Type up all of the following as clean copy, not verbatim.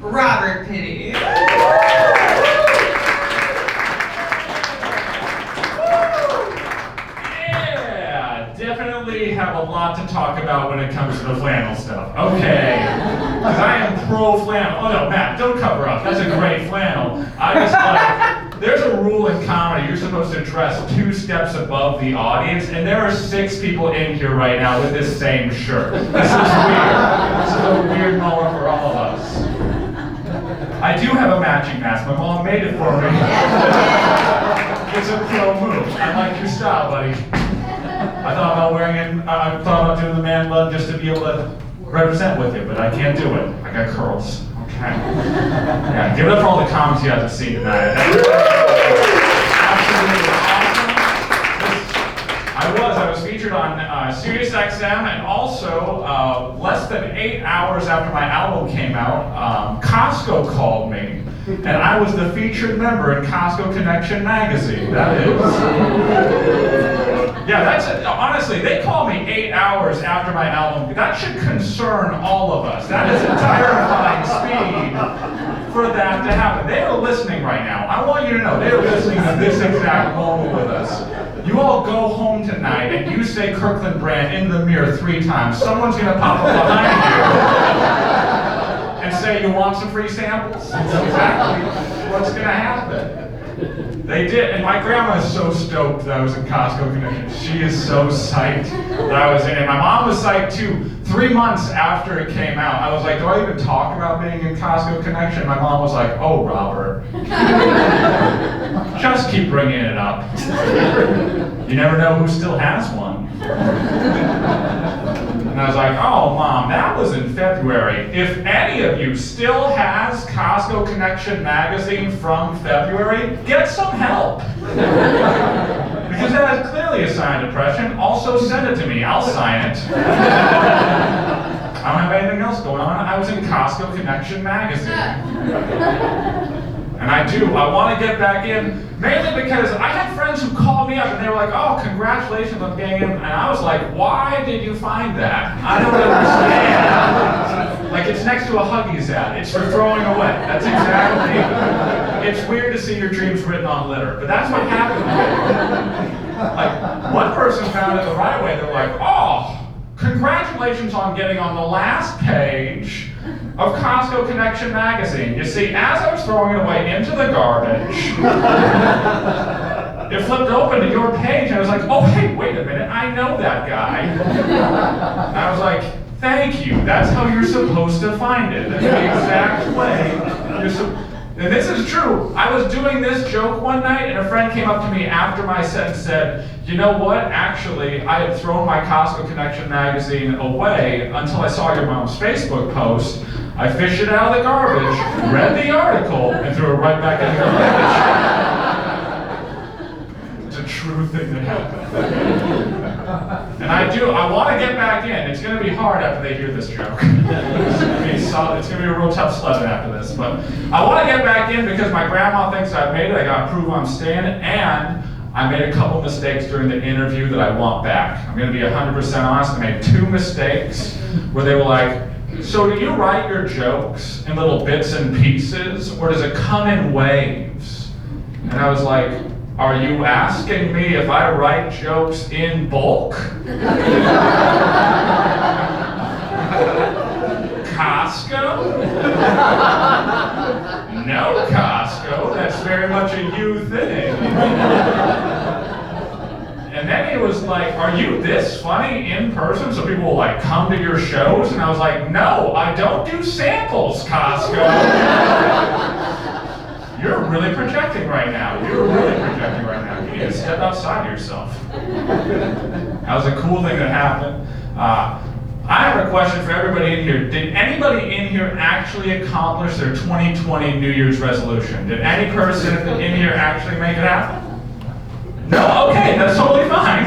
Robert Pidde. Yeah, definitely have a lot to talk about when it comes to the flannel stuff. Okay, because I am pro flannel. Oh no, Matt, don't cover up. That's a great flannel. I just like, there's a rule in comedy. You're supposed to dress 2 steps above the audience, and there are 6 people in here right now with this same shirt. This is weird. This is a weird moment for all of us. I do have a matching mask. My mom made it for me. It's a pro move. I like your style, buddy. I thought about wearing it. I thought about doing the man bun just to be able to represent with you, but I can't do it. I got curls. Okay. Yeah, give it up for all the comments you guys have seen tonight. Absolutely awesome. I was featured on SiriusXM, and also less than 8 hours after my album came out, Costco called me, and I was the featured member in Costco Connection magazine. That is. Yeah, that's it. Honestly, they called me 8 hours after my album. That should concern all of us. That is a terrifying speed for that to happen. They are listening right now. I want you to know they are listening to this exact moment with us. You all go home tonight and you say Kirkland brand in the mirror 3 times. Someone's gonna pop up behind you and say, you want some free samples? That's exactly what's gonna happen. They did, and my grandma is so stoked that I was in Costco Connection. She is so psyched that I was in it. My mom was psyched too. 3 months after it came out, I was like, do I even talk about being in Costco Connection? My mom was like, oh, Robert. Just keep bringing it up. You never know who still has one. And I was like, oh, Mom, that was in February. If any of you still has Costco Connection magazine from February, get some help. Because that is clearly a sign of depression. Also, send it to me. I'll sign it. I don't have anything else going on. I was in Costco Connection magazine. And I want to get back in, mainly because I had friends who called me up and they were like, oh, congratulations on getting in. And I was like, why did you find that? I don't understand. Like, it's next to a Huggies ad. It's for throwing away. That's exactly it. It's weird to see your dreams written on litter, but that's what happened. Like, one person found it the right way. They're like, oh, congratulations on getting on the last page of Costco Connection magazine. You see, as I was throwing it away into the garbage, it flipped open to your page, and I was like, oh, hey, wait a minute, I know that guy. And I was like, thank you, that's how you're supposed to find it. That's the exact way and this is true. I was doing this joke one night, and a friend came up to me after my set and said, you know what, actually, I had thrown my Costco Connection magazine away until I saw your mom's Facebook post. I fished it out of the garbage, read the article, and threw it right back in the garbage. It's a true thing that happened. And I want to get back in. It's going to be hard after they hear this joke. It's going to be a real tough sledding after this. But I want to get back in because my grandma thinks I've made it. I got to prove I'm staying. And I made a couple mistakes during the interview that I want back. I'm going to be 100% honest. I made 2 mistakes where they were like, so do you write your jokes in little bits and pieces, or does it come in waves? And I was like, are you asking me if I write jokes in bulk? Costco? No, Costco. That's very much a you thing. And then he was like, are you this funny in person so people will like come to your shows? And I was like, no, I don't do samples, Costco. You're really projecting right now. You're really projecting right now. You need to step outside yourself. That was a cool thing that happened. I have a question for everybody in here. Did anybody in here actually accomplish their 2020 New Year's resolution? Did any person in here actually make it happen? No? Okay, that's totally fine.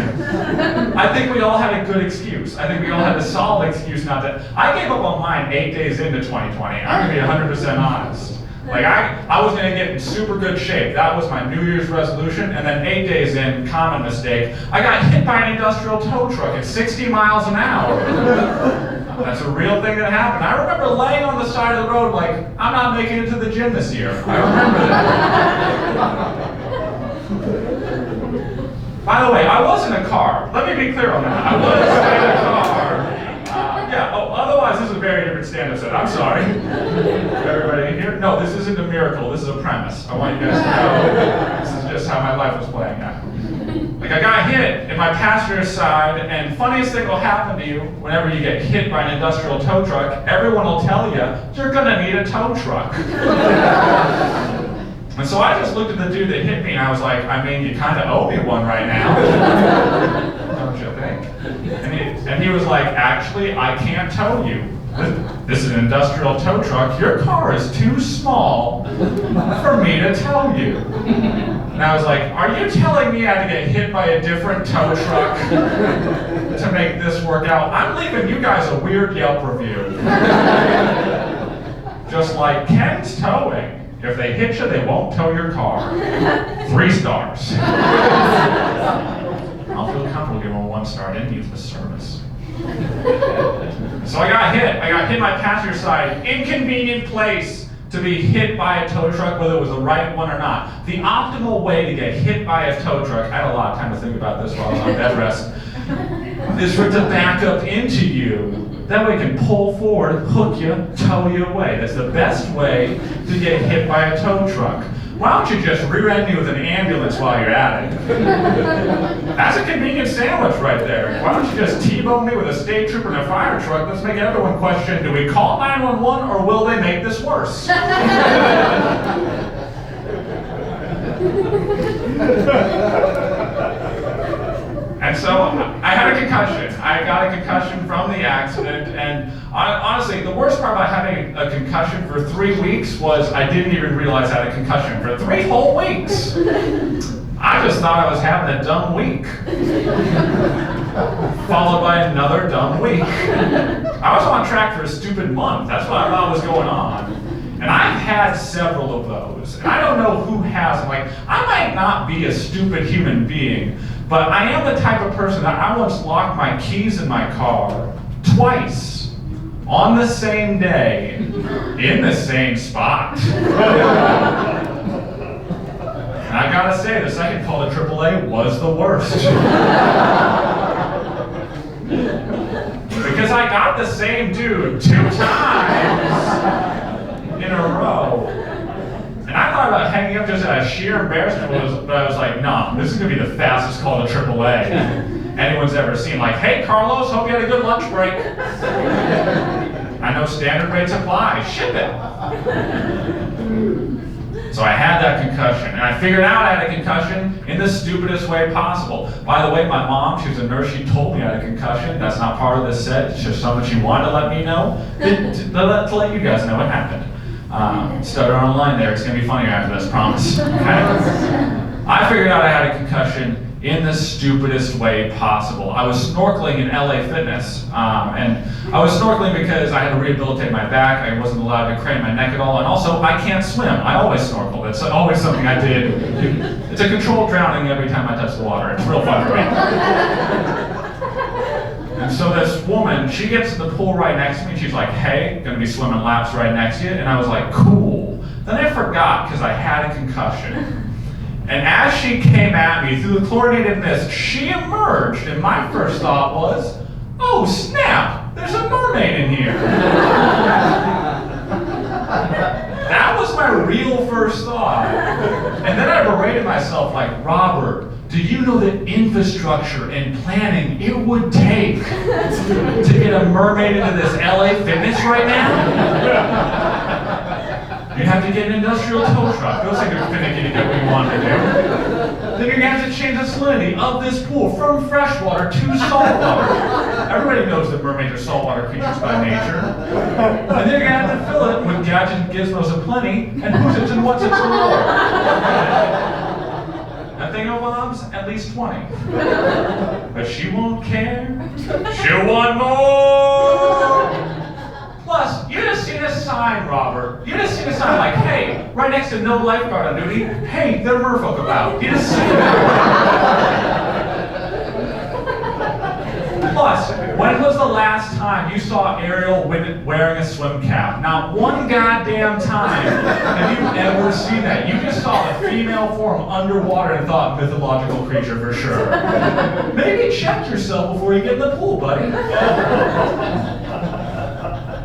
I think we all had a good excuse. I think we all had a solid excuse not to. I gave up on mine 8 days into 2020. I'm going to be 100% honest. Like, I was going to get in super good shape. That was my New Year's resolution. And then 8 days in, common mistake, I got hit by an industrial tow truck at 60 miles an hour. That's a real thing that happened. I remember laying on the side of the road like, I'm not making it to the gym this year. I remember that. By the way, I was in a car. Let me be clear on that. I was in a car. Otherwise this is a very different stand-up set. I'm sorry. Everybody in here? No, this isn't a miracle. This is a premise. I want you guys to know this is just how my life was playing out. Like, I got hit in my passenger side, and funniest thing will happen to you whenever you get hit by an industrial tow truck, everyone will tell you, you're gonna need a tow truck. And so I just looked at the dude that hit me, and I was like, I mean, you kind of owe me one right now. Don't you think? And he was like, actually, I can't tow you. This is an industrial tow truck. Your car is too small for me to tow you. And I was like, are you telling me I had to get hit by a different tow truck to make this work out? I'm leaving you guys a weird Yelp review. Just like Ken's Towing. If they hit you, they won't tow your car. 3 stars. I'll feel comfortable giving a 1 star. I didn't use the service. So I got hit. I got hit my passenger side. Inconvenient place to be hit by a tow truck, whether it was the right one or not. The optimal way to get hit by a tow truck, I had a lot of time to think about this while I was on bed rest, is for it to back up into you. That way it can pull forward, hook you, tow you away. That's the best way to get hit by a tow truck. Why don't you just rear-end me with an ambulance while you're at it? That's a convenient sandwich right there. Why don't you just T-bone me with a state trooper and a fire truck? Let's make everyone question, do we call 911 or will they make this worse? And so I had a concussion. I got a concussion from the accident, and honestly, the worst part about having a concussion for 3 weeks was I didn't even realize I had a concussion for 3 whole weeks. I just thought I was having a dumb week, followed by another dumb week. I was on track for a stupid month. That's what I thought was going on. And I've had several of those. And I don't know who hasn't. Like, I might not be a stupid human being, but I am the type of person that I once locked my keys in my car twice on the same day in the same spot. And I gotta say, the second call to AAA was the worst. Because I got the same dude 2 times in a row. And I thought about hanging up just out of sheer embarrassment, but I was like, nah, this is gonna be the fastest call to AAA anyone's ever seen. Like, hey Carlos, hope you had a good lunch break. I know standard rates apply, ship it. So I had that concussion, and I figured out I had a concussion in the stupidest way possible. By the way, my mom, she was a nurse, she told me I had a concussion. That's not part of this set, it's just something she wanted to let me know, to let you guys know what happened. Stutter online there, it's gonna be funnier after this, promise. Okay? I figured out I had a concussion in the stupidest way possible. I was snorkeling in LA Fitness, and I was snorkeling because I had to rehabilitate my back. I wasn't allowed to crane my neck at all, and also I can't swim. I always snorkel. It's always something I did. It's a controlled drowning every time I touch the water. It's real fun for me. And so this woman, she gets to the pool right next to me, and she's like, hey, gonna be swimming laps right next to you. And I was like, cool. Then I forgot because I had a concussion. And as she came at me through the chlorinated mist, she emerged, and my first thought was, oh snap, there's a mermaid in here. That was my real first thought. And then I berated myself like, Robert, do you know the infrastructure and planning it would take to get a mermaid into this LA Fitness right now? You have to get an industrial tow truck. Those things are finicky to get what you want to do. Then you're going to have to change the salinity of this pool from freshwater to saltwater. Everybody knows that mermaids are saltwater creatures by nature. And then you're going to have to fill it with gadgets and gizmos aplenty, and who's it and what's it galore. That thing of bombs, at least 20. But she won't care. She'll want more! Plus, you just seen a sign, Robert. You just seen a sign like, hey, right next to no lifeguard on duty, hey, they're merfolk about. You just seen it. Plus, when was the last time you saw Ariel wearing a swim cap? Not one goddamn time have you ever seen that. You just saw the female form underwater and thought mythological creature for sure. Maybe check yourself before you get in the pool, buddy.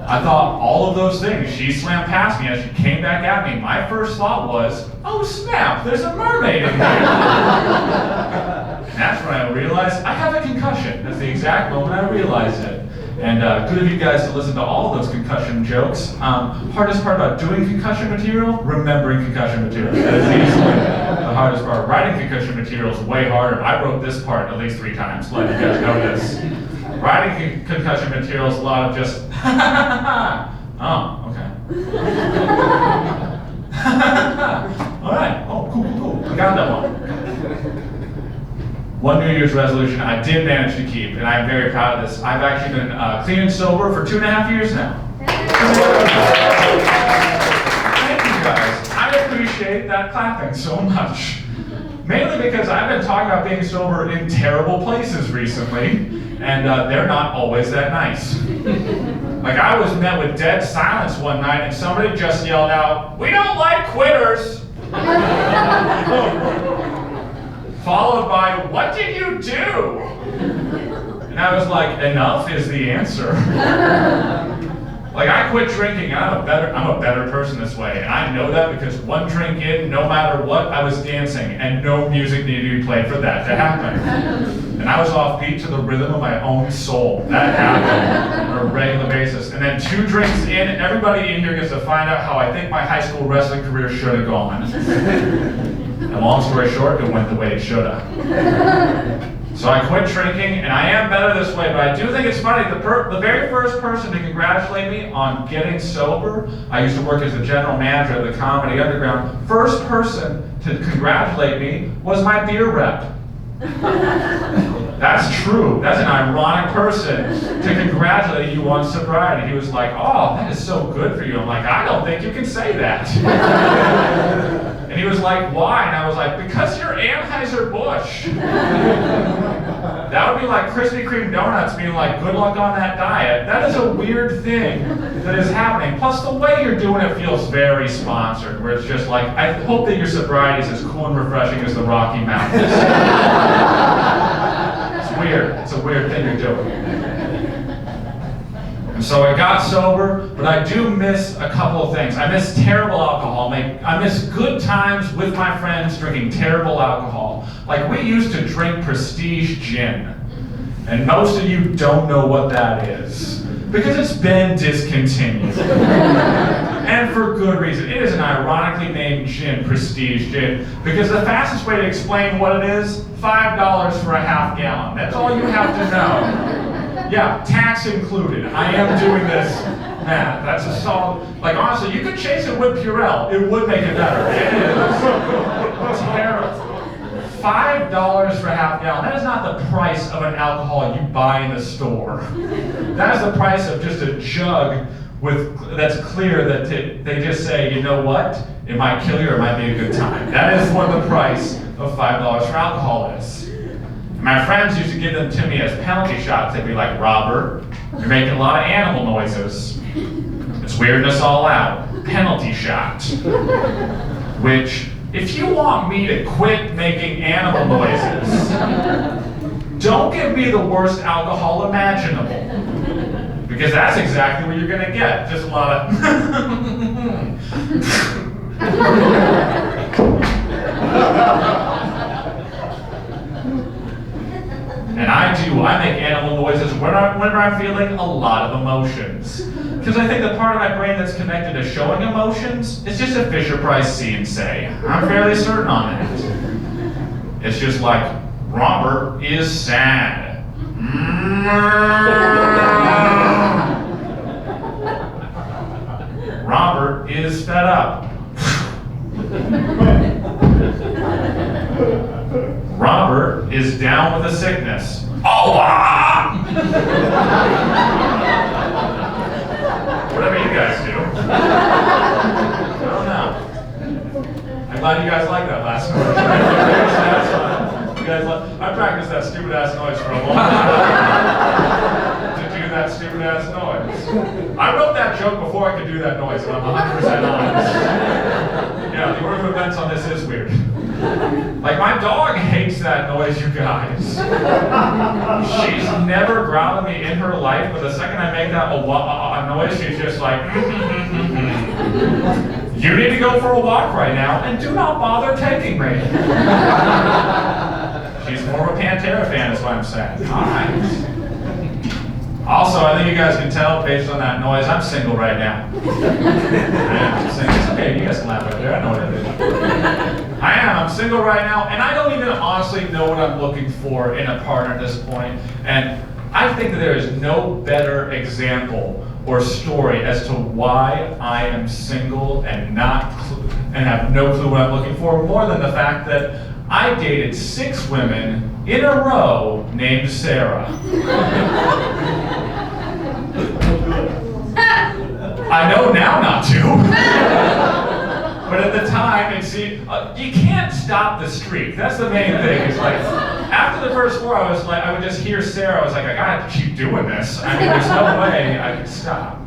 I thought all of those things. She swam past me as she came back at me. My first thought was, oh snap, there's a mermaid in here. And that's when I realized I have a concussion. That's the exact moment I realized it. And good of you guys to listen to all of those concussion jokes. Hardest part about doing concussion material? Remembering concussion material. That is easily the hardest part. Writing concussion material is way harder. I wrote this part at least 3 times, let you guys know this. Writing concussion material is a lot of just, oh, okay. All right, oh, cool. I got that one. One New Year's resolution I did manage to keep, and I'm very proud of this. I've actually been clean and sober for 2.5 years now. Thank you guys. I appreciate that clapping so much. Mainly because I've been talking about being sober in terrible places recently, and they're not always that nice. Like I was met with dead silence one night, and somebody just yelled out, "We don't like quitters!" Followed by, "What did you do?" And I was like, enough is the answer. Like I quit drinking, and I'm a better person this way, and I know that because one drink in, no matter what, I was dancing, and no music needed to be played for that to happen. And I was off beat to the rhythm of my own soul. That happened on a regular basis. And then 2 drinks in, everybody in here gets to find out how I think my high school wrestling career should have gone. And long story short, it went the way it should have. So I quit drinking, and I am better this way, but I do think it's funny, the very first person to congratulate me on getting sober, I used to work as a general manager at the Comedy Underground, first person to congratulate me was my beer rep. That's true. That's an ironic person to congratulate you on sobriety. He was like, oh, that is so good for you. I'm like, I don't think you can say that. And he was like, why? And I was like, because you're Anheuser-Busch. That would be like Krispy Kreme donuts being like, good luck on that diet. That is a weird thing that is happening. Plus, the way you're doing it feels very sponsored, where it's just like, I hope that your sobriety is as cool and refreshing as the Rocky Mountains. It's weird. It's a weird thing you're doing. And so I got sober, but I do miss a couple of things. I miss terrible alcohol. I miss good times with my friends drinking terrible alcohol. Like we used to drink Prestige gin. And most of you don't know what that is. Because it's been discontinued. And for good reason. It is an ironically named gin, Prestige gin, because the fastest way to explain what it is, $5 for a half gallon. That's all you have to know. Yeah, tax included. I am doing this math. That's a solid, like honestly, you could chase it with Purell. It would make it better. It is terrible. $5 for a half gallon. That is not the price of an alcohol you buy in the store. That is the price of just a jug that's clear that they just say, you know what? It might kill you or it might be a good time. That is what the price of $5 for alcohol is. My friends used to give them to me as penalty shots. They'd be like, Robert, you're making a lot of animal noises. It's weirding us all out. Penalty shot. Which, if you want me to quit making animal noises, don't give me the worst alcohol imaginable. Because that's exactly what you're going to get. Just a lot of... And I make animal noises whenever I'm feeling a lot of emotions. Because I think the part of my brain that's connected to showing emotions is just a Fisher-Price see and say. I'm fairly certain on that. It's just like, Robert is sad. Robert is fed up. Robert is down with a sickness. Oh, ah! Whatever you guys do. I don't know. I'm glad you guys liked that last one. guys, I practiced that stupid ass noise for a long time. To do that stupid ass noise. I wrote that joke before I could do that noise, and I'm 100% honest. Yeah, the order of events on this is weird. Like, my dog hates that noise, you guys. She's never growled at me in her life, but the second I make that a noise, she's just like, you need to go for a walk right now, and do not bother taking me. She's more of a Pantera fan, is what I'm saying. All right. Also, I think you guys can tell based on that noise, I'm single right now. I'm saying, it's okay, you guys can laugh right there, I know what it is. I'm single right now, and I don't even honestly know what I'm looking for in a partner at this point. And I think that there is no better example or story as to why I am single and have no clue what I'm looking for, more than the fact that I dated 6 women in a row named Sarah. I know now not to. But at the time, you can't stop the streak. That's the main thing. It's like, after the first 4, I would just hear Sarah. I was like, I gotta keep doing this. I mean, there's no way I can stop.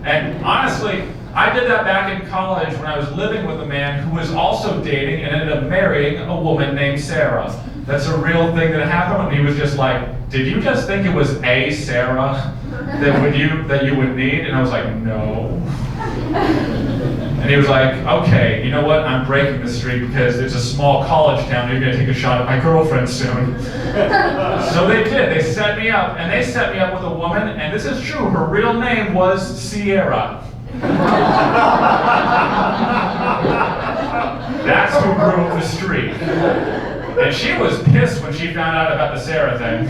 And honestly, I did that back in college when I was living with a man who was also dating and ended up marrying a woman named Sarah. That's a real thing that happened, and he was just like, did you just think it was a Sarah that you would need? And I was like, no. And he was like, okay, you know what? I'm breaking the streak because it's a small college town. You're going to take a shot at my girlfriend soon. So they did. They set me up, and they set me up with a woman, and this is true. Her real name was Sierra. That's who broke the streak. And she was pissed when she found out about the Sarah thing.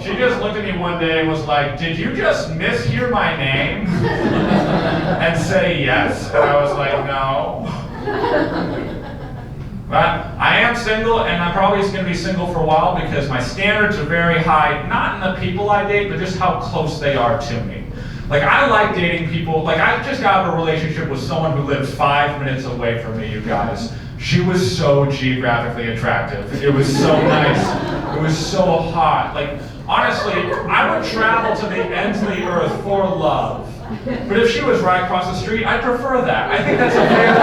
She just looked at me one day and was like, did you just mishear my name? And say yes? And I was like, no. But I am single, and I'm probably just going to be single for a while because my standards are very high, not in the people I date, but just how close they are to me. Like, I like dating people. Like, I just got out of a relationship with someone who lived 5 minutes away from me, you guys. She was so geographically attractive. It was so nice. It was so hot. Like, honestly, I would travel to the ends of the earth for love. But if she was right across the street, I'd prefer that. I think that's a fair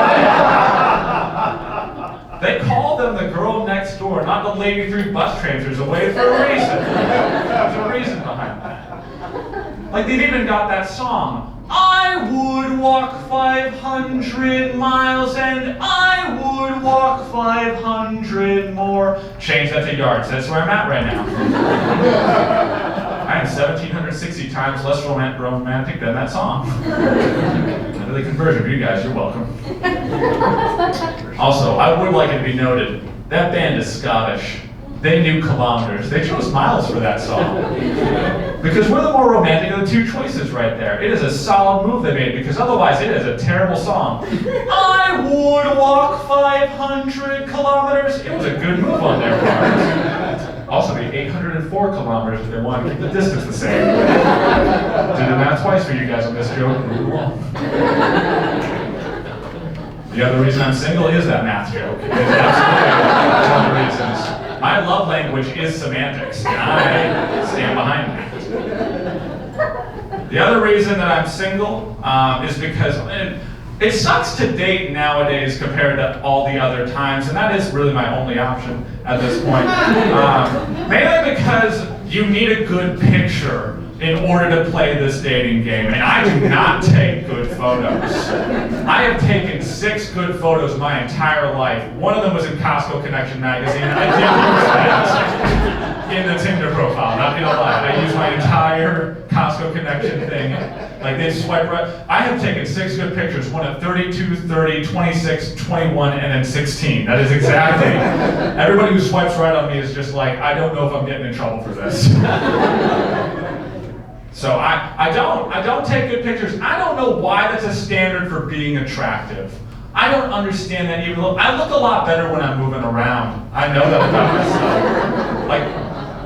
thing. They call them the girl next door, not the lady 3 bus transfers away for a reason. There's a reason behind that. Like, they've even got that song. I would walk 500 miles and I would walk 500 more. Change that to yards. That's where I'm at right now. I am 1,760 times less romantic than that song. Another conversion for you guys. You're welcome. Also, I would like it to be noted, that band is Scottish. They knew kilometers. They chose miles for that song. Because we're the more romantic of the 2 choices right there. It is a solid move they made, because otherwise it is a terrible song. I would walk 500 kilometers. It was a good move on their part. Also, the 804 kilometers if they want to keep the distance the same. Did the math twice for you guys on this joke. The other reason I'm single is that math joke. It's absolutely one of the reasons. My love language is semantics, and I stand behind that. The other reason that I'm single is because it sucks to date nowadays compared to all the other times, and that is really my only option at this point. Mainly because you need a good picture in order to play this dating game, and I do not take good photos. I have taken 6 good photos my entire life. One of them was in Costco Connection magazine, and I did use that in the Tinder profile, not gonna lie. I used my entire Costco Connection thing. Like, they swipe right. I have taken 6 good pictures, one at 32, 30, 26, 21, and then 16. That is exactly. Everybody who swipes right on me is just like, I don't know if I'm getting in trouble for this. So I don't take good pictures. I don't know why that's a standard for being attractive. I don't understand that even. I look a lot better when I'm moving around. I know that about myself. Like,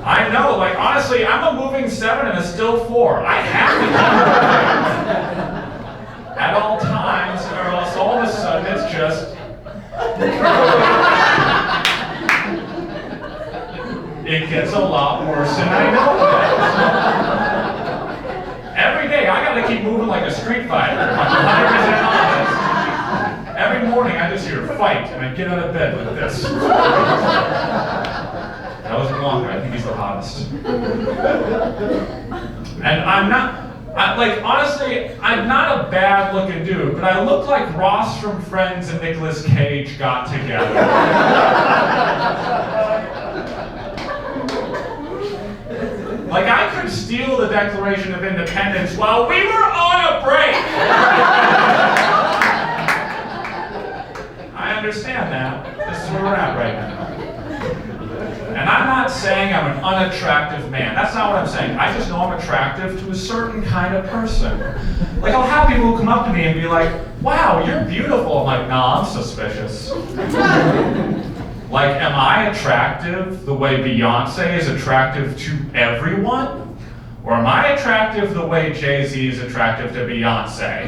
I know, like, honestly, I'm a moving 7 and a still 4. I have to keep moving at all times, or else all of a sudden it's just gets a lot worse, and I know that. Every day, I gotta keep moving like a street fighter. I'm 100% honest. Every morning, I just hear fight, and I get out of bed with this. That was Blanca. I think he's the hottest. And honestly, I'm not a bad-looking dude, but I look like Ross from Friends and Nicolas Cage got together. Like, I could steal the Declaration of Independence while we were on a break. I understand that. This is where we're at right now. And I'm not saying I'm an unattractive man. That's not what I'm saying. I just know I'm attractive to a certain kind of person. Like, I'll have people who come up to me and be like, wow, you're beautiful. I'm like, nah, I'm suspicious. Like, am I attractive the way Beyonce is attractive to everyone? Or am I attractive the way Jay-Z is attractive to Beyonce?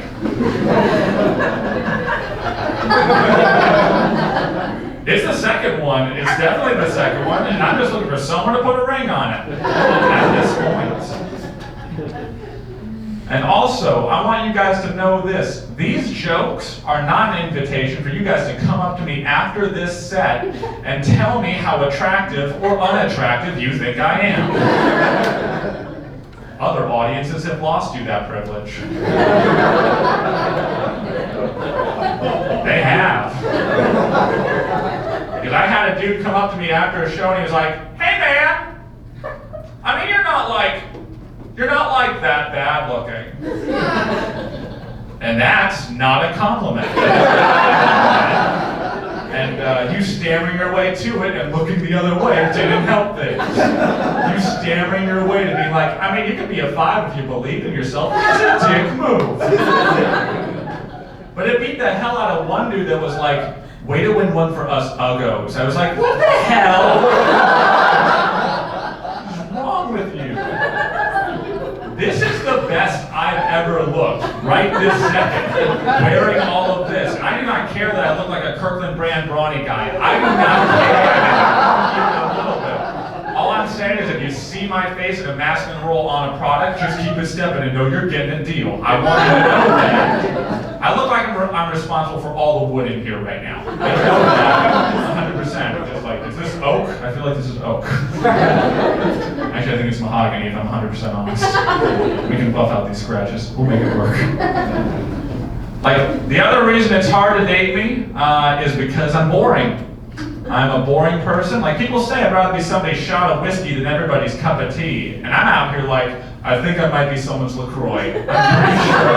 It's the second one. It's definitely the second one, and I'm just looking for someone to put a ring on it at this point. And also, I want you guys to know this. These jokes are not an invitation for you guys to come up to me after this set and tell me how attractive or unattractive you think I am. Other audiences have lost you that privilege. They have. Because I had a dude come up to me after a show and he was like, hey man, I mean you're not like that bad looking. And that's not a compliment. And you stammering your way to it and looking the other way didn't help things. You stammering your way to being like, I mean you could be a 5 if you believe in yourself. It's a dick move. But it beat the hell out of one dude that was like, way to win one for us uggos. I was like, what the hell? What's wrong with you? This is the best I've ever looked, right this second, wearing all of this. And I do not care that I look like a Kirkland brand brawny guy. I do not care even a little bit. All I'm saying is if you see my face in a masculine role on a product, just keep it stepping and know you're getting a deal. I want you to know that. I look like I'm responsible for all the wood in here right now. I know that 100%. Just like, is this oak? I feel like this is oak. Actually, I think it's mahogany if I'm 100% honest. We can buff out these scratches. We'll make it work. Like, the other reason it's hard to date me is because I'm boring. I'm a boring person. Like, people say I'd rather be somebody's shot of whiskey than everybody's cup of tea. And I'm out here like, I think I might be someone's LaCroix. I'm pretty sure.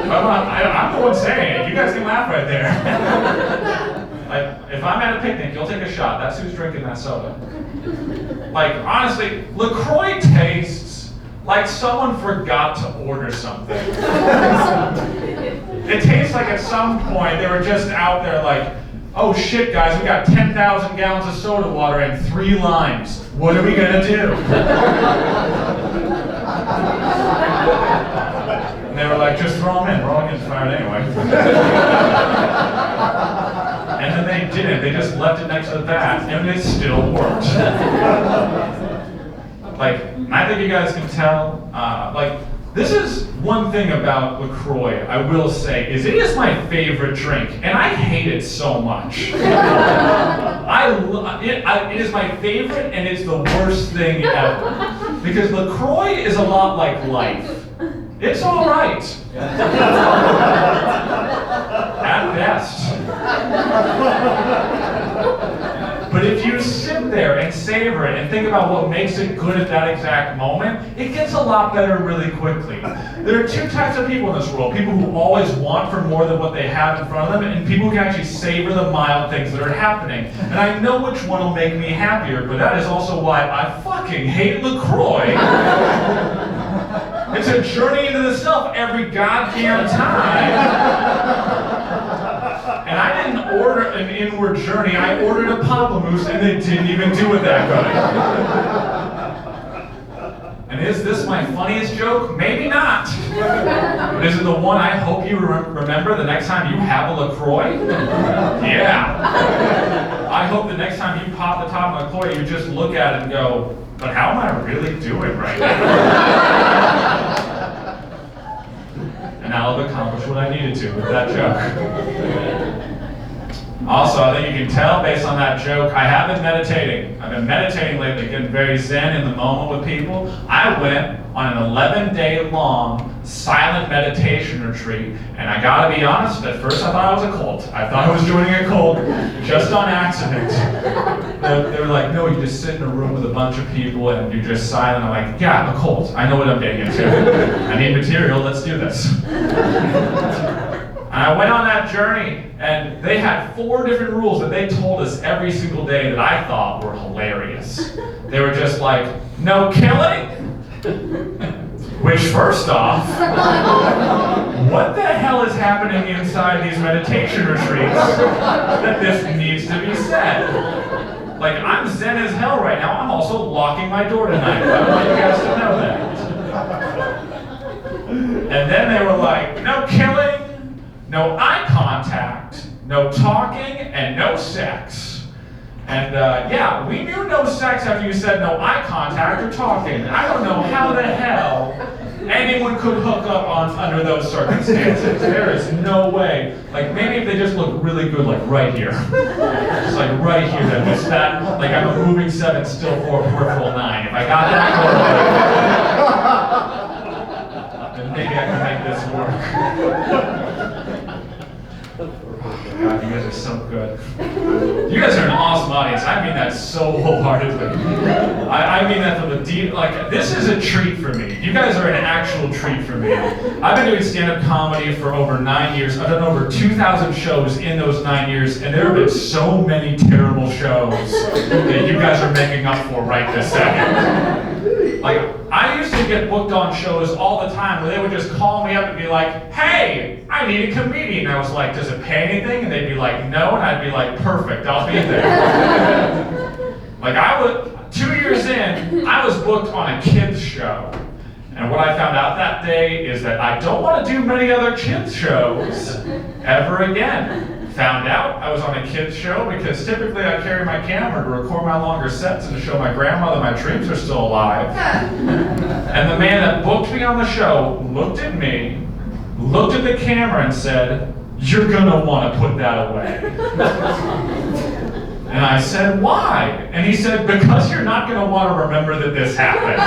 I'm the one saying it. You guys can laugh right there. Like, if I'm at a picnic, you'll take a shot. That's who's drinking that soda. Like, honestly, LaCroix tastes like someone forgot to order something. It tastes like at some point they were just out there like, oh shit guys, we got 10,000 gallons of soda water and 3 limes. What are we gonna do? And they were like, just throw them in, we're all getting fired anyway. And then they didn't, they just left it next to the bath, and it still worked. Like, I think you guys can tell, like, this is one thing about LaCroix, I will say, is it is my favorite drink, and I hate it so much. It is my favorite, and it's the worst thing ever. Because LaCroix is a lot like life. It's all right. At best. But if you sit there and savor it and think about what makes it good at that exact moment, it gets a lot better really quickly. There are 2 types of people in this world. People who always want for more than what they have in front of them, and people who can actually savor the mild things that are happening. And I know which one will make me happier, but that is also why I fucking hate LaCroix. It's a journey into the self every goddamn time. And I didn't order an inward journey, I ordered a pamplemousse and they didn't even do it that good. And is this my funniest joke? Maybe not. But is it the one I hope you remember the next time you have a LaCroix? Yeah. I hope the next time you pop the top of a LaCroix, you just look at it and go, but how am I really doing right now? And I'll have accomplished what I needed to with that joke. Also, I think you can tell based on that joke, I have been meditating. I've been meditating lately, getting very zen in the moment with people. I went on an 11-day long silent meditation retreat, and I gotta be honest, at first I thought it was a cult. I thought I was joining a cult just on accident. They were like, no, you just sit in a room with a bunch of people and you're just silent. I'm like, yeah, I'm a cult. I know what I'm getting into. I need material, let's do this. And I went on that journey, and they had 4 different rules that they told us every single day that I thought were hilarious. They were just like, no killing, which first off, what the hell is happening inside these meditation retreats that this needs to be said? Like, I'm zen as hell right now, I'm also locking my door tonight. I want you guys to know that. And then they were like, no killing, no eye contact, no talking, and no sex. And yeah, we knew no sex after you said no eye contact or talking. I don't know how the hell anyone could hook up under those circumstances. There is no way. Like, maybe if they just look really good, like right here. Just like right here, that just that, like I'm a moving 7 still 4 peripheral 9. If I got that going, then maybe I can make this work. God, you guys are so good. You guys are an awesome audience. I mean that so wholeheartedly. I mean that from the deep, like, this is a treat for me. You guys are an actual treat for me. I've been doing stand-up comedy for over 9 years. I've done over 2,000 shows in those 9 years, and there have been so many terrible shows that you guys are making up for right this second. Like, I used to get booked on shows all the time where they would just call me up and be like, hey, I need a comedian. And I was like, does it pay anything? And they'd be like, no. And I'd be like, perfect, I'll be there. Like, 2 years in, I was booked on a kids show. And what I found out that day is that I don't want to do many other kids shows ever again. Found out I was on a kids show because typically I carry my camera to record my longer sets and to show my grandmother my dreams are still alive. And the man that booked me on the show looked at me, looked at the camera and said, you're gonna want to put that away. And I said, why? And he said, because you're not gonna want to remember that this happened.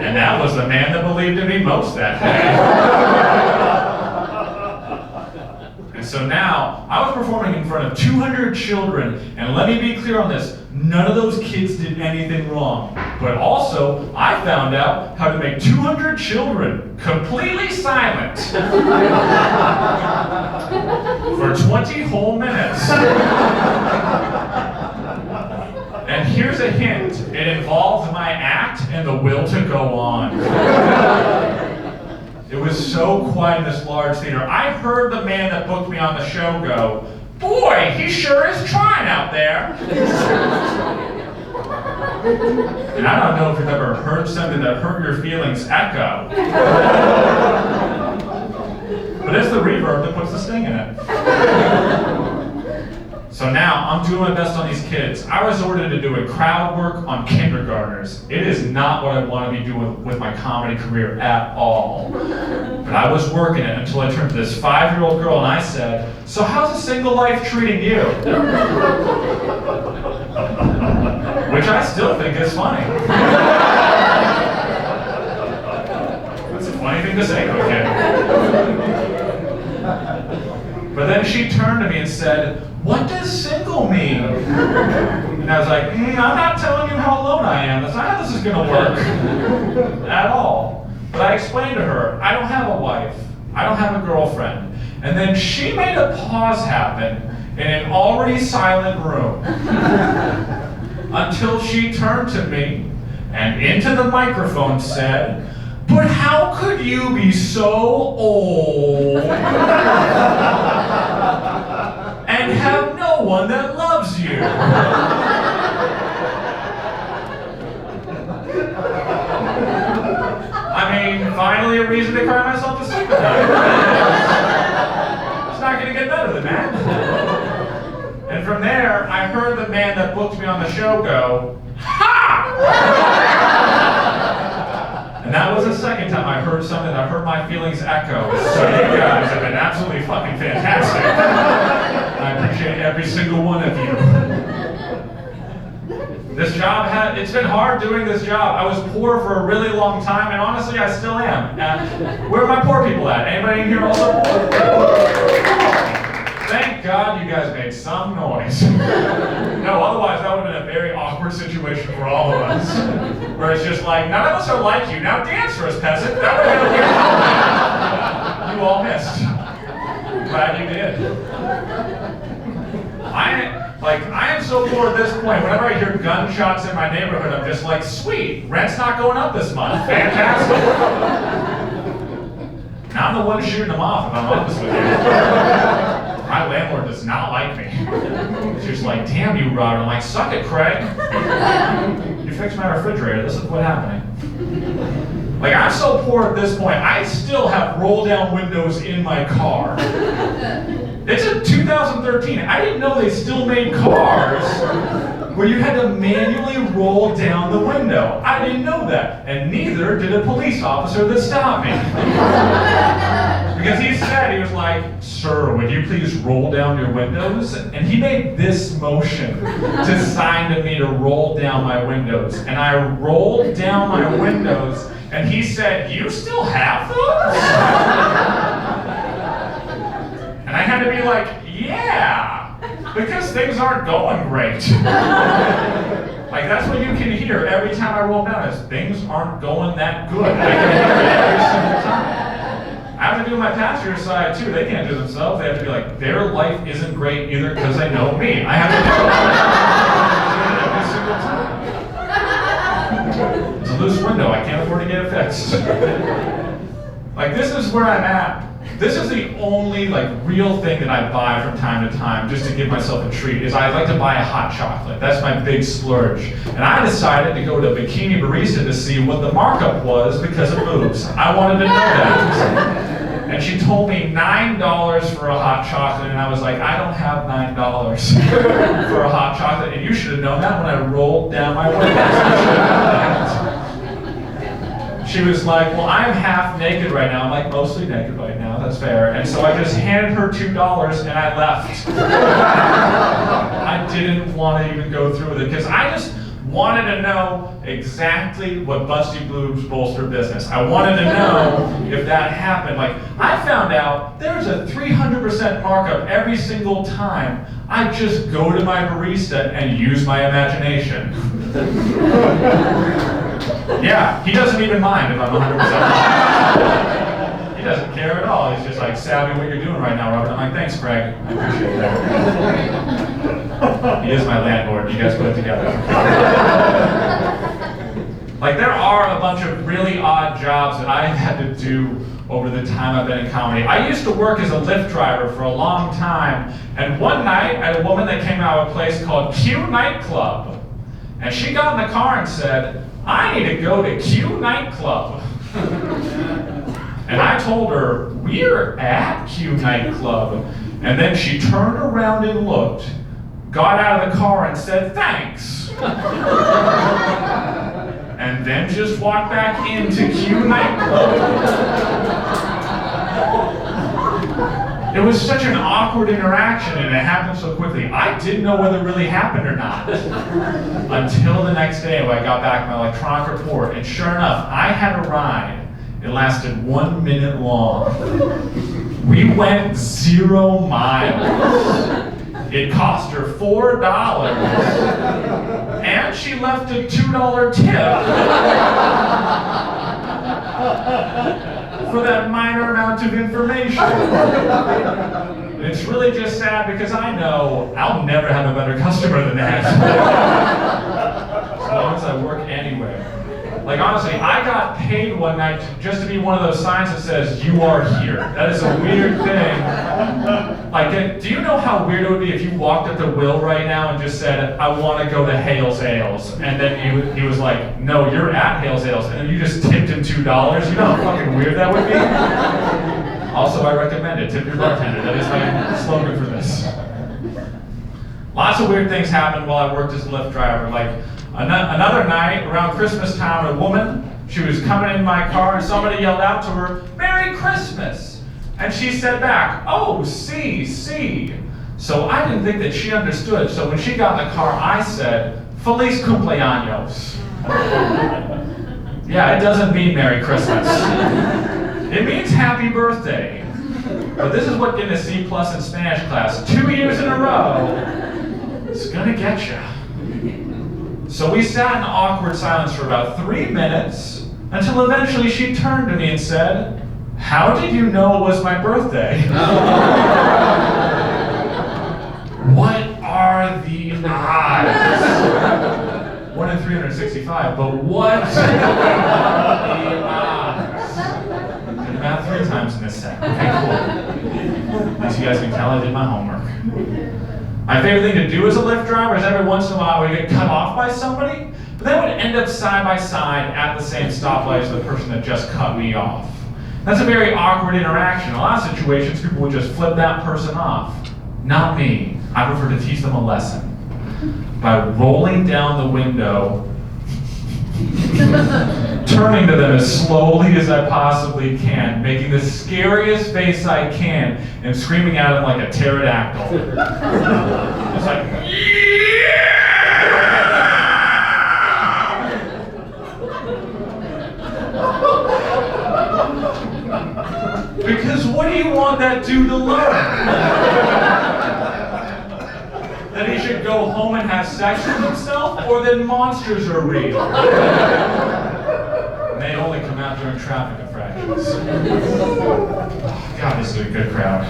And that was the man that believed in me most that day. And so now, I was performing in front of 200 children, and let me be clear on this, none of those kids did anything wrong. But also, I found out how to make 200 children completely silent for 20 whole minutes. And here's a hint, it involved my act and the will to go on. It was so quiet in this large theater. I heard the man that booked me on the show go, boy, he sure is trying out there. And I don't know if you've ever heard something that hurt your feelings echo. But it's the reverb that puts the sting in it. So now, I'm doing my best on these kids. I resorted to doing crowd work on kindergartners. It is not what I want to be doing with my comedy career at all. But I was working it until I turned to this 5-year-old girl and I said, so how's a single life treating you? Which I still think is funny. That's a funny thing to say to a kid. But then she turned to me and said, what does single mean? And I was like, I'm not telling you how alone I am. That's not how this is going to work at all. But I explained to her, I don't have a wife. I don't have a girlfriend. And then she made a pause happen in an already silent room until she turned to me and into the microphone said, but how could you be so old and have no one that loves you? finally a reason to cry myself to sleep at night. It's not going to get better than that. And from there, I heard the man that booked me on the show go, "Ha!" And that was the second time I heard something that hurt my feelings echo. So you guys have been absolutely fucking fantastic. I appreciate every single one of you. This job, it's been hard doing this job. I was poor for a really long time, and honestly, I still am. Where are my poor people at? Anybody in here also poor? Thank God you guys made some noise. No, otherwise that would have been a very awkward situation for all of us. Where it's just like, none of us are like you. Now dance for us, peasant. That would have been a weird moment. You all missed. Glad you did. I am so poor at this point. Whenever I hear gunshots in my neighborhood, I'm just like, sweet, rent's not going up this month. Fantastic. Now I'm the one shooting them off, if I'm honest with you. My landlord does not like me. She's like, damn you, Robert. I'm like, suck it, Craig. You fixed my refrigerator. This is what's happening. Like, I'm so poor at this point, I still have roll-down windows in my car. It's a 2013. I didn't know they still made cars where you had to manually roll down the window. I didn't know that. And neither did a police officer that stopped me. Because he said, he was like, "Sir, would you please roll down your windows?" And he made this motion to sign to me to roll down my windows. And I rolled down my windows, and he said, "You still have those?" And I had to be like, yeah, because things aren't going great. Like, that's what you can hear every time I roll down is, things aren't going that good. I can hear it every single time. I have to do my pastor's side too. They can't do themselves. They have to be like, their life isn't great either because they know me. I have to do it every single time. It's a loose window. I can't afford to get it fixed. Like, this is where I'm at. This is the only real thing that I buy from time to time just to give myself a treat is I like to buy a hot chocolate. That's my big splurge. And I decided to go to Bikini Barista to see what the markup was because of boobs. I wanted to know that. And she told me $9 for a hot chocolate, and I was like, I don't have $9 for a hot chocolate, and you should have known that when I rolled down my windows. She was like, well, I'm half naked right now. I'm like, mostly naked right now, that's fair. And so I just handed her $2 and I left. I didn't want to even go through with it because I just wanted to know exactly what Busty Blues bolster business. I wanted to know if that happened. Like, I found out there's a 300% markup every single time I just go to my barista and use my imagination. Yeah, he doesn't even mind if I'm 100%. He doesn't care at all. He's just like, savvy what you're doing right now, Robert. I'm like, thanks, Craig. I appreciate that. He is my landlord. You guys put it together. Like, there are a bunch of really odd jobs that I've had to do over the time I've been in comedy. I used to work as a Lyft driver for a long time, and one night I had a woman that came out of a place called Q Nightclub. And she got in the car and said, I need to go to Q Nightclub. And I told her, we're at Q Nightclub. And then she turned around and looked, got out of the car and said, thanks. And then just walked back into Q Nightclub. It was such an awkward interaction and it happened so quickly. I didn't know whether it really happened or not until the next day when I got back my electronic report. And sure enough, I had a ride. It lasted 1 minute long. We went 0 miles. It cost her $4. And she left a $2 tip. For that minor amount of information. It's really just sad because I know I'll never have a better customer than that. As long as I work anywhere. Like, honestly, I got paid one night just to be one of those signs that says, you are here. That is a weird thing. Like, do you know how weird it would be if you walked up to Will right now and just said, I want to go to Hale's Ales. And then he was like, no, you're at Hale's Ales. And then you just tipped him $2 $2. You know how fucking weird that would be? Also, I recommend it. Tip your bartender. That is my slogan for this. Lots of weird things happened while I worked as a Lyft driver. Like another night around Christmas time, a woman, she was coming in my car and somebody yelled out to her, "Merry Christmas!" And she said back, "Oh, see. So I didn't think that she understood. So when she got in the car, I said, "Feliz cumpleaños." Yeah, it doesn't mean Merry Christmas. It means happy birthday. But this is what getting a C+ in Spanish class 2 years in a row is gonna get you. So we sat in awkward silence for about 3 minutes until eventually she turned to me and said, "How did you know it was my birthday?" What are the odds? 1 in 365, but what are the odds? Did the math 3 times in this set. Okay, cool. At least you guys can tell I did my homework. My favorite thing to do as a Lyft driver is every once in a while we get cut off by somebody, but then would end up side by side at the same stoplight as the person that just cut me off. That's a very awkward interaction. In a lot of situations, people would just flip that person off. Not me. I prefer to teach them a lesson by rolling down the window, turning to them as slowly as I possibly can, making the scariest face I can, and screaming at them like a pterodactyl. It's like, yeah! Because what do you want that dude to learn? That he should go home and have sex with himself, or that monsters are real? And they only come out during traffic infractions. God, this is a good crowd.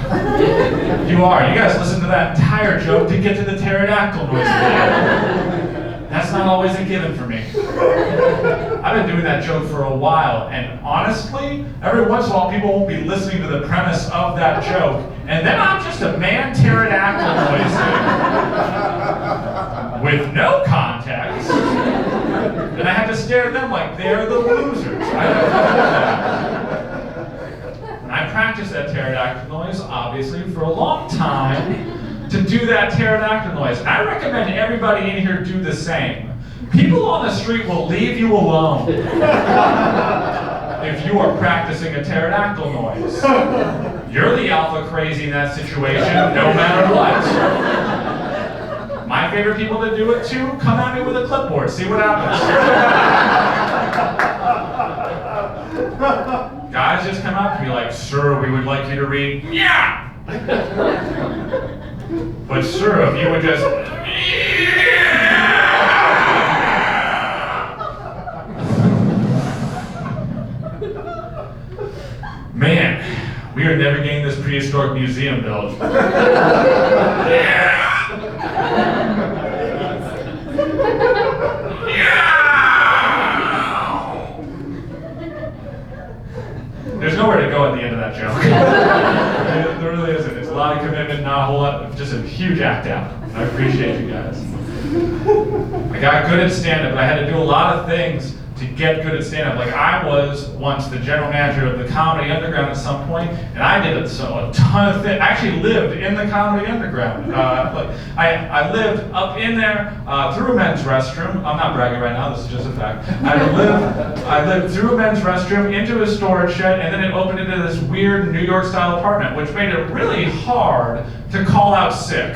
You are. You guys listen to that entire joke to get to the pterodactyl noise. That's not always a given for me. I've been doing that joke for a while, and honestly, every once in a while people won't be listening to the premise of that joke, and then I'm just a man pterodactyl noise with no context, and I have to stare at them like they're the losers. I don't know that. And I practiced that pterodactyl noise, obviously, for a long time to do that pterodactyl noise. I recommend everybody in here do the same. People on the street will leave you alone if you are practicing a pterodactyl noise. You're the alpha crazy in that situation, no matter what. My favorite people to do it to, come at me with a clipboard, see what happens. Guys just come up to me like, "Sir, we would like you to read, yeah!" But sir, if you would just, man, we are never getting this prehistoric museum built. There's nowhere to go at the end of that joke. There really isn't. It's a lot of commitment, not a whole lot, just a huge act out. I appreciate you guys. I got good at stand-up, but I had to do a lot of things to get good at stand-up. Like, I was once the general manager of the Comedy Underground at some point, and I did a ton of things. I actually lived in the Comedy Underground. I lived up in there through a men's restroom. I'm not bragging right now, this is just a fact. I lived through a men's restroom into a storage shed, and then it opened into this weird New York style apartment, which made it really hard to call out sick.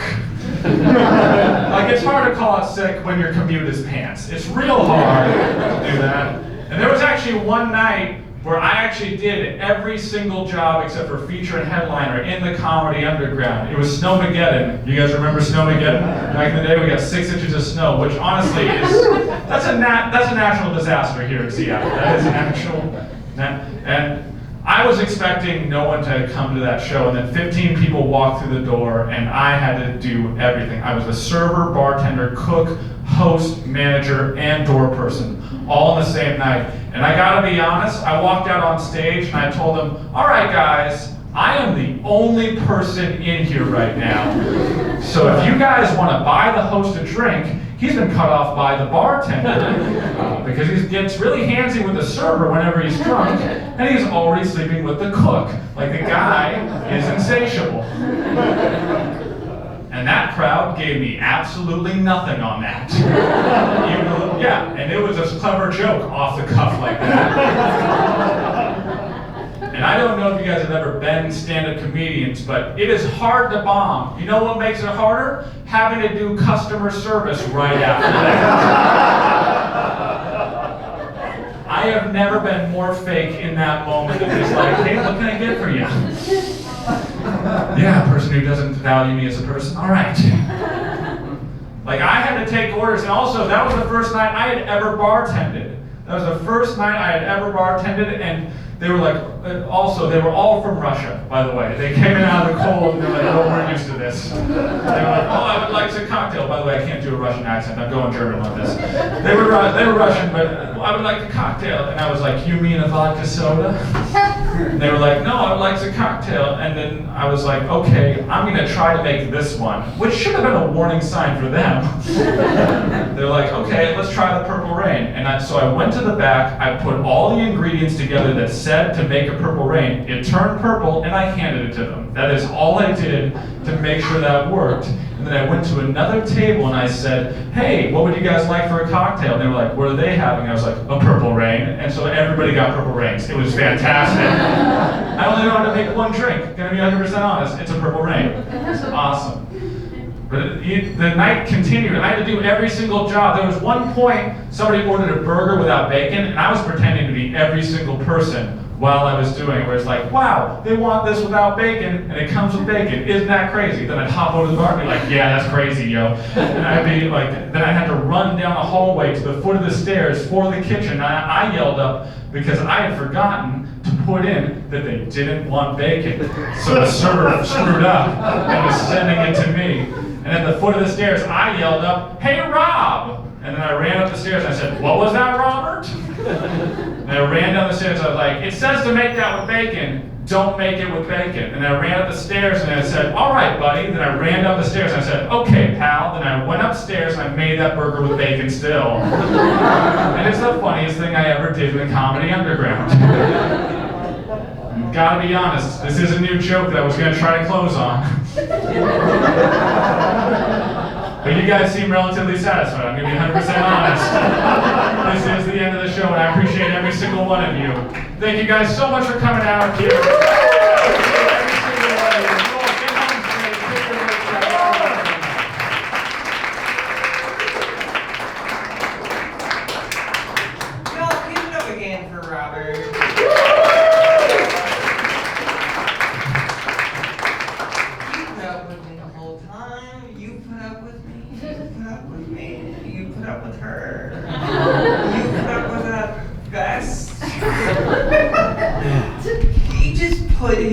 Like, it's hard to call out sick when your commute is pants. It's real hard to do that. And there was actually one night where I actually did every single job except for feature and headliner in the Comedy Underground. It was Snowmageddon. You guys remember Snowmageddon? Back in the day, we got 6 inches of snow, which honestly that's a natural disaster here in Seattle. That is an actual, and I was expecting no one to come to that show, and then 15 people walked through the door, and I had to do everything. I was a server, bartender, cook, host, manager, and door person, all in the same night. And I gotta be honest, I walked out on stage and I told them, "All right, guys, I am the only person in here right now. So if you guys want to buy the host a drink, he's been cut off by the bartender because he gets really handsy with the server whenever he's drunk, and he's already sleeping with the cook. Like, the guy is insatiable. And that crowd gave me absolutely nothing on that. Yeah, and it was a clever joke off the cuff like that. And I don't know if you guys have ever been stand-up comedians, but it is hard to bomb. You know what makes it harder? Having to do customer service right after that. I have never been more fake in that moment than just like, hey, what can I get for you? Yeah, a person who doesn't value me as a person. All right. Like, I had to take orders, and also that was the first night I had ever bartended. That was the first night I had ever bartended, and they were like, also, they were all from Russia, by the way. They came in out of the cold, and they're like, oh, we're used to this. They were like, oh, I would like a cocktail. By the way, I can't do a Russian accent. I'm going German on this. They were Russian, but I would like a cocktail. And I was like, you mean a vodka soda? And they were like, no, I would like a cocktail. And then I was like, okay, I'm going to try to make this one, which should have been a warning sign for them. They're like, okay, let's try the Purple Rain. And so I went to the back, I put all the ingredients together that said to make a Purple Rain. It turned purple, and I handed it to them. That is all I did to make sure that worked. And then I went to another table and I said, hey, what would you guys like for a cocktail? And they were like, what are they having? I was like, a Purple Rain. And so everybody got Purple Rains. It was fantastic. I only know how to make one drink. Gonna be 100% honest. It's a Purple Rain. It's awesome. But the night continued. I had to do every single job. There was one point somebody ordered a burger without bacon, and I was pretending to be every single person while I was doing it, where it's like, wow, they want this without bacon, and it comes with bacon. Isn't that crazy? Then I'd hop over to the bar and be like, yeah, that's crazy, yo. And I'd be like, then I had to run down the hallway to the foot of the stairs for the kitchen. I yelled up because I had forgotten to put in that they didn't want bacon. So the server screwed up and was sending it to me. And at the foot of the stairs, I yelled up, hey, Rob! And then I ran up the stairs and I said, what was that, Robert? And I ran down the stairs, I was like, it says to make that with bacon, don't make it with bacon. And I ran up the stairs and I said, all right, buddy. Then I ran down the stairs and I said, okay, pal. Then I went upstairs and I made that burger with bacon still. And it's the funniest thing I ever did in the Comedy Underground. Gotta be honest, this is a new joke that I was gonna try to close on. But you guys seem relatively satisfied. I'm gonna be 100% honest. This is the end of the show, and I appreciate every single one of you. Thank you guys so much for coming out here. Every single one of you. Y'all give it up again for Robert. You put up with me the whole time. You put up with me. You put up with me. You put up with her. You put up with that vest. He just put his